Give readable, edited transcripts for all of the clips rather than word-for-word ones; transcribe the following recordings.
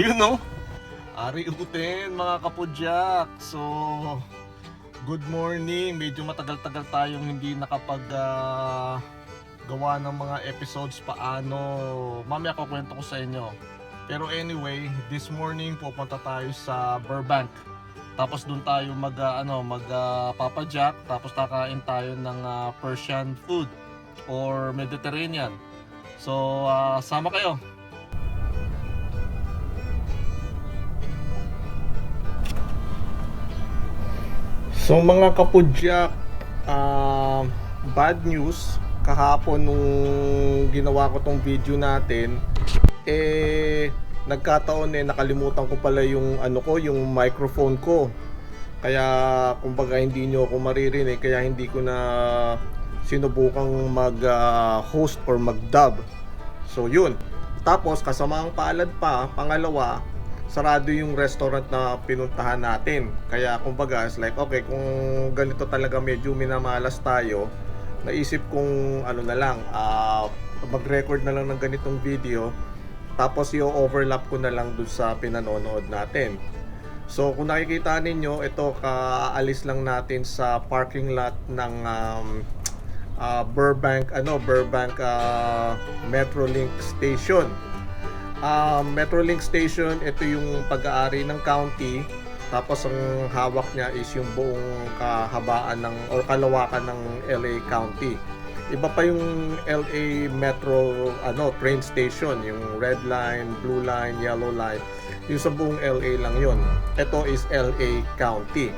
Ayun no, Ari Uten mga kapudyak. So, good morning. Medyo matagal-tagal tayong hindi nakapag gawa ng mga episodes paano. Mamaya ko kwento ko sa inyo. Pero anyway, this morning pupunta tayo sa Burbank. Tapos doon tayo papadyak, tapos kakain tayo ng Persian food or Mediterranean. So, sama kayo. So mga kapudyak, bad news. Kahapon nung ginawa ko tong video natin, nagkataon nakalimutan ko pala yung yung microphone ko. Kaya kumbaga hindi nyo ako maririnig, kaya hindi ko na sinubukang mag-host or mag-dub. So yun. Tapos kasamaang palad pa, pangalawa, sarado yung restaurant na pinuntahan natin. Kaya kumbaga, it's like, okay, kung ganito talaga medyo minamalas tayo, naisip kong mag-record na lang ng ganitong video, tapos i-overlap ko na lang dun sa pinanonood natin. So kung nakikita ninyo, ito kaalis lang natin sa parking lot ng Burbank Metrolink Station. Metrolink Station, ito yung pag-aari ng county, tapos ang hawak niya is yung buong kahabaan or kalawakan ng LA County. Iba pa yung LA Metro train station, yung red line, blue line, yellow line. Yung sa buong LA lang yon. Ito is LA County.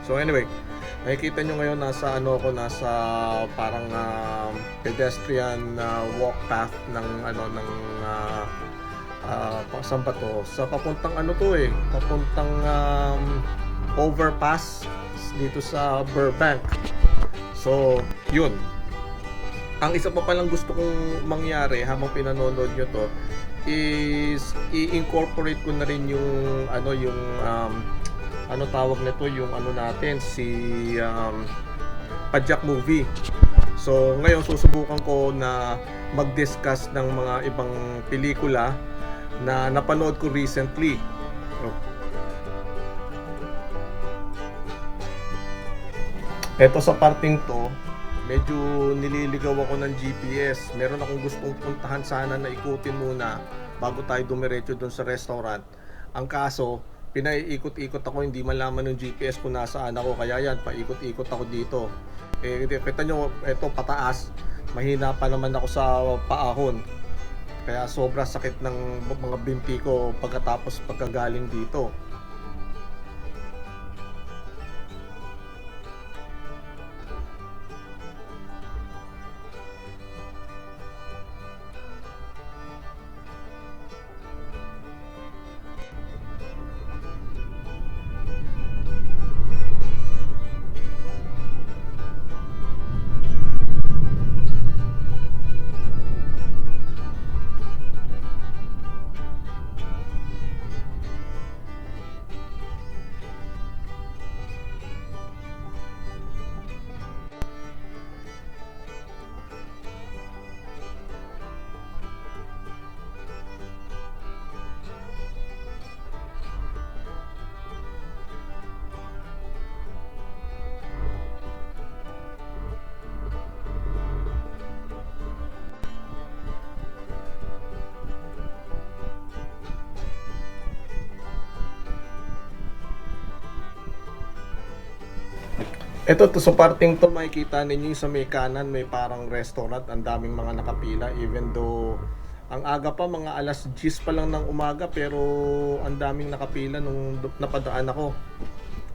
So anyway, nakikita nyo ngayon nasa parang pedestrian walk path ng saan ba to? Sa papuntang papuntang overpass dito sa Burbank. So yun, ang isa pa palang gusto kong mangyari habang pinanonood nyo to is i-incorporate ko na rin yung tawag nito, yung Padyak movie. So ngayon susubukan ko na mag-discuss ng mga ibang pelikula na napanood ko recently. Eto sa parting to, medyo nililigaw ako ng GPS. Meron akong gustong puntahan sana na ikutin muna bago tayo dumiretso doon sa restaurant. Ang kaso, pinaiikot-ikot ako, hindi malaman ng GPS kung nasaan ako. Kaya yan, paikot-ikot ako dito. Kita nyo, eto pataas. Mahina pa naman ako sa paahon. Kaya sobra sakit ng mga binti ko pagkagaling dito. Ito to sa parting to, makikita ninyo sa may kanan, may parang restaurant, ang daming mga nakapila, even though ang aga pa, mga alas 10 pa lang ng umaga, pero ang daming nakapila nung napadaan ako.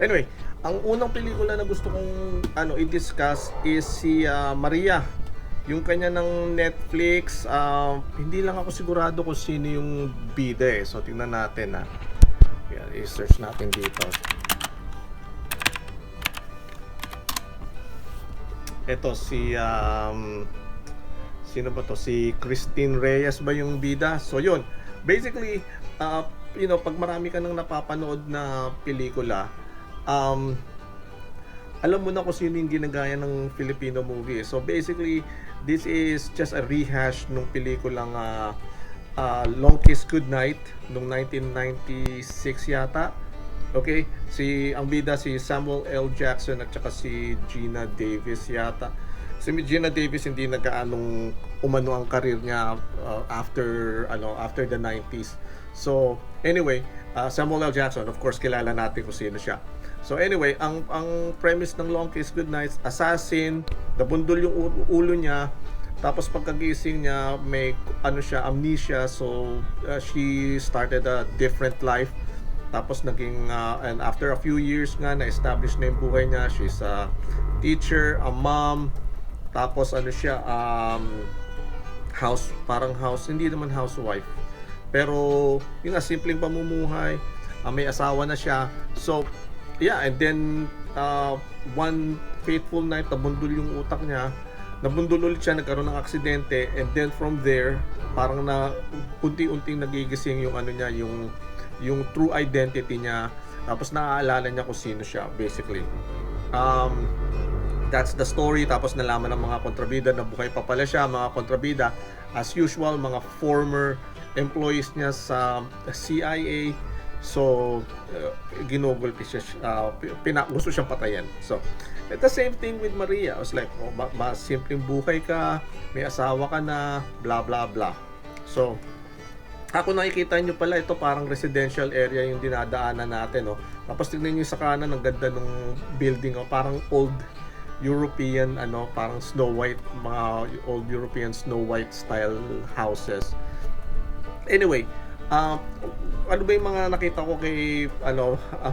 Anyway, ang unang pelikula na gusto kong i-discuss is si Maria, yung kanya ng Netflix. Hindi lang ako sigurado kung sino yung bida so tingnan natin i-search natin dito. Ito si sino ba to? Si Christine Reyes ba yung bida? So yun, basically pag marami ka nang napapanood na pelikula, alam mo na kung sino yung ginagaya ng Filipino movie. So basically, this is just a rehash ng pelikulang Long Kiss Goodnight noong 1996 yata. Okay, ang bida si Samuel L. Jackson at saka si Gina Davis yata. Si Gina Davis hindi nagkaanong umano ang career niya after the 90s. So anyway, Samuel L. Jackson, of course kilala natin kung sino siya. So anyway, ang premise ng Long Kiss Goodnight, assassin, nabundol yung ulo niya, tapos pagkagising niya may amnesia, so she started a different life. Tapos and after a few years nga na-establish na yung buhay niya. She's a teacher, a mom, tapos hindi naman housewife, pero yung simpleng pamumuhay. May asawa na siya. So yeah, and then one fateful night nabundol yung utak niya, nabundol ulit siya, nagkaroon ng aksidente, and then from there parang na unti-unting nagigising yung yung true identity niya, tapos naaalala niya kung sino siya basically. That's the story. Tapos nalaman ng mga kontrabida na buhay pa pala siya. Mga kontrabida, as usual, mga former employees niya sa CIA. So ginugulpi siya, gusto siyang patayin. So at the same thing with Maria. I was like, simpleng buhay ka, may asawa ka na, blah blah blah. So ako nakikita nyo pala, ito parang residential area yung dinadaanan natin, no? Tapos tignan nyo sa kanan, ang ganda ng building, oh, parang old European, parang Snow White, mga old European Snow White style houses. Anyway, ano ba yung mga nakita ko kay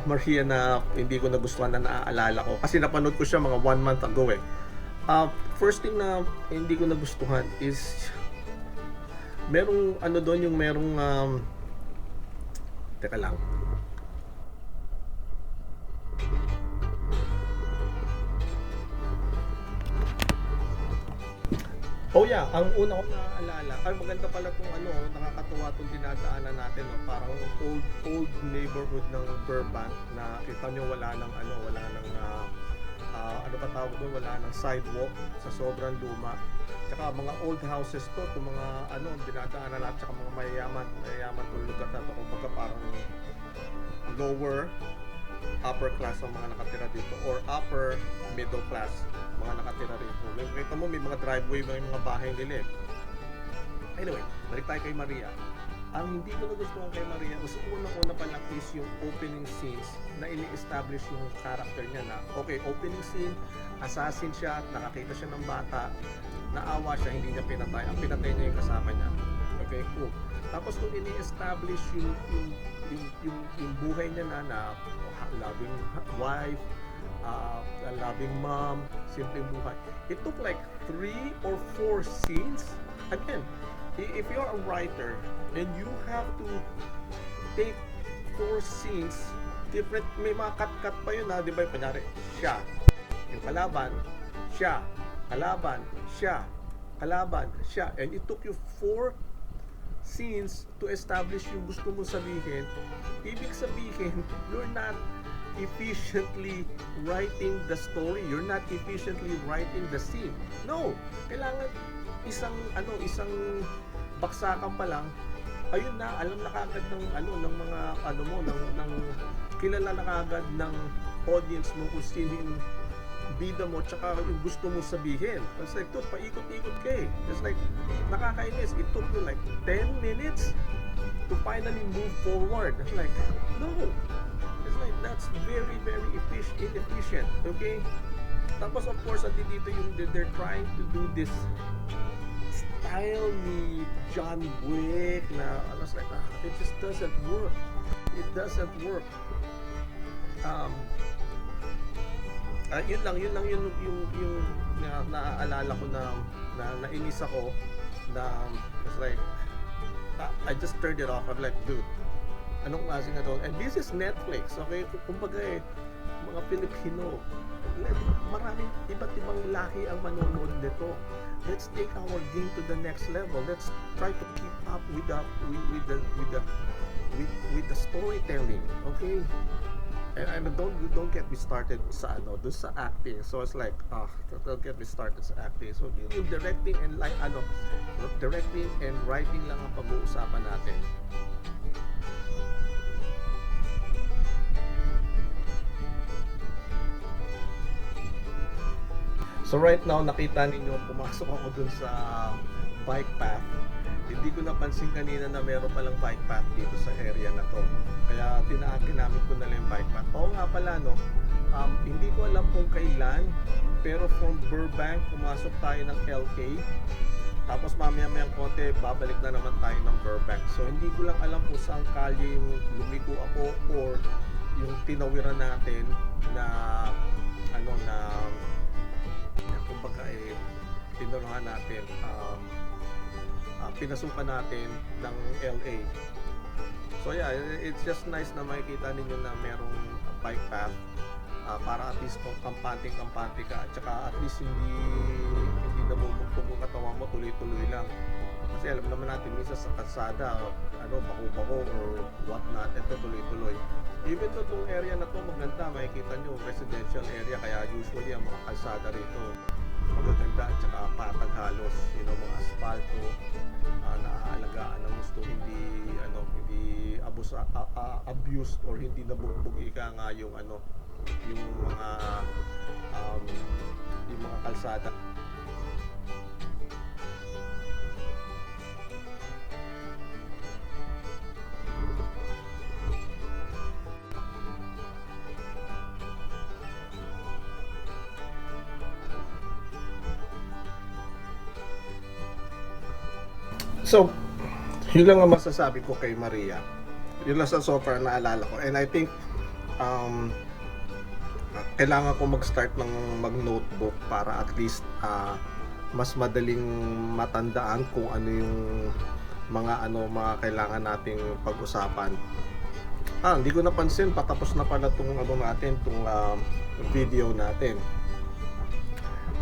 Maria na hindi ko nagustuhan na naaalala ko? Kasi napanood ko siya mga 1 month ago eh. First thing na hindi ko nagustuhan is merong doon, yung merong teka lang. Oh yeah, ang una ko naaalala, maganda pala tong nakakatuwa tong dinadaanan natin, no? Parang old neighborhood ng Burbank na kita nyo wala nang pa tawag doon, wala nang sidewalk sa sobrang luma. Tsaka mga old houses to, itong mga dinadaanan natin, tsaka mga mayayaman tong lugar na to, kumbaga parang lower upper class ang mga nakatira dito, or upper middle class mga nakatira rito. Kita mo may mga driveway, may mga bahay nila eh. Anyway, balik tayo kay Maria. Ang hindi ko nagustuhan kay Maria, mas unang-una pa lang is yung opening scenes na ini-establish yung character niya na, okay, opening scene, assassin siya at nakakita siya ng bata, naawa siya, hindi niya pinatay. Ang pinatay niya yung kasama niya. Okay, cool. Tapos kung ini-establish yung buhay niya na loving wife, loving mom, simpleng buhay. It took like 3 or 4 scenes. Again, if you're a writer and you have to take 4 scenes different, may mga cut pa yun di ba? Kunyari, siya, yung kalaban, siya, kalaban, siya, kalaban, siya, and it took you 4 scenes to establish yung gusto mo sabihin. Ibig sabihin, you're not efficiently writing the story, you're not efficiently writing the scene. No, kailangan isang baksakan pa lang, ayun na, alam na kagad ng mga ng kilala na kagad ng audience mo kung sino yung bida mo, tsaka yung gusto mo sabihin. It's like, dude, paikot-ikot ka eh. It's like, nakakainis. It took you like 10 minutes to finally move forward. It's like, no. It's like, that's very, very inefficient. Okay? Tapos of course, dito yung they're trying to do this style ni John Wick na like, it just doesn't work. It doesn't work. Yun lang yung naaalala ko na nainis ako na it's like I just turned it off. I'm like, dude, anong klaseng ito? And this is Netflix, okay? Kumbaga mga Pilipino, maraming iba't ibang lahi ang manonood nito. Let's take our game to the next level. Let's try to keep up with the storytelling, okay? And don't get me started sa dun sa acting. So it's like don't get me started sa acting. So yung directing and directing and writing lang ang pag-uusapan natin. So right now, nakita ninyo, pumasok ako dun sa bike path. Hindi ko napansin kanina na meron palang bike path dito sa area na to. Kaya ginamit ko na lang yung bike path. Oo nga pala, no? Hindi ko alam kung kailan, pero from Burbank, pumasok tayo ng LA. Tapos mamaya-mayang konti, babalik na naman tayo ng Burbank. So hindi ko lang alam kung saan kalye yung lumiko ako or yung tinawiran natin na kumbaga tinuruhan natin, pinasukan natin ng LA. So yeah, it's just nice na makikita ninyo na merong bike path para at least kampante ka at saka at least hindi nabubugtog yung katawan mo, tuloy-tuloy lang. Kasi alam naman natin minsan sa kalsada, bako-bako or what not, ito tuloy-tuloy. Even though itong area na to maganda, makikita nyo residential area, kaya usually ang mga kalsada rito magaganda at saka patag halos, mga asfalto, naaalagaan ng gusto, hindi abused or hindi nabugbog ika nga yung mga kalsada. So, yun lang ang masasabi ko kay Maria. Yun lang sa so far naalala ko. And I think kailangan ko mag-start ng mag-notebook para at least mas madaling matandaan kung ano yung mga kailangan nating pag-usapan. Hindi ko napansin, patapos na pala tong video natin.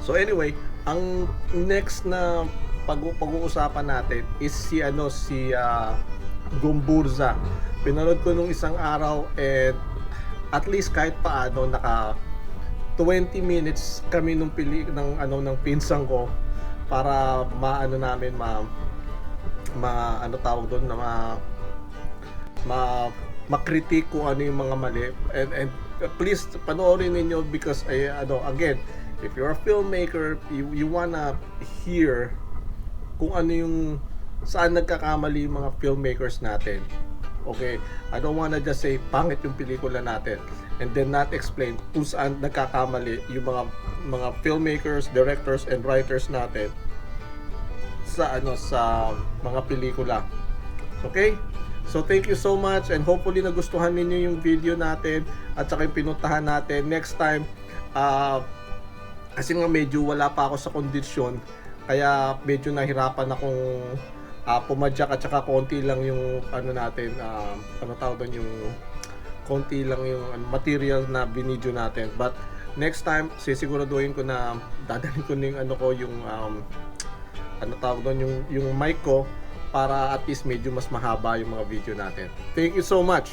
So anyway, ang next na pag-uusapan natin is si Gomburza. Pinanood ko nung isang araw and at least kahit paano naka 20 minutes kami ng pinsang ko para makritik kung ano yung mga mali, and please panoorin ninyo because again, if you're a filmmaker, you wanna hear kung ano yung saan nagkakamali yung mga filmmakers natin. Okay, I don't wanna just say pangit yung pelikula natin and then not explain kung saan nagkakamali yung mga filmmakers, directors and writers natin sa mga pelikula. Okay? So thank you so much and hopefully nagustuhan ninyo yung video natin at saka yung pinuntahan natin. Next time, kasi nga medyo wala pa ako sa kondisyon, kaya medyo nahirapan akong pumadyak at saka konti lang yung yung konti lang yung material na binidyo natin. But next time, sisiguraduhin ko na dadalhin ko yung mic ko para at least medyo mas mahaba yung mga video natin. Thank you so much.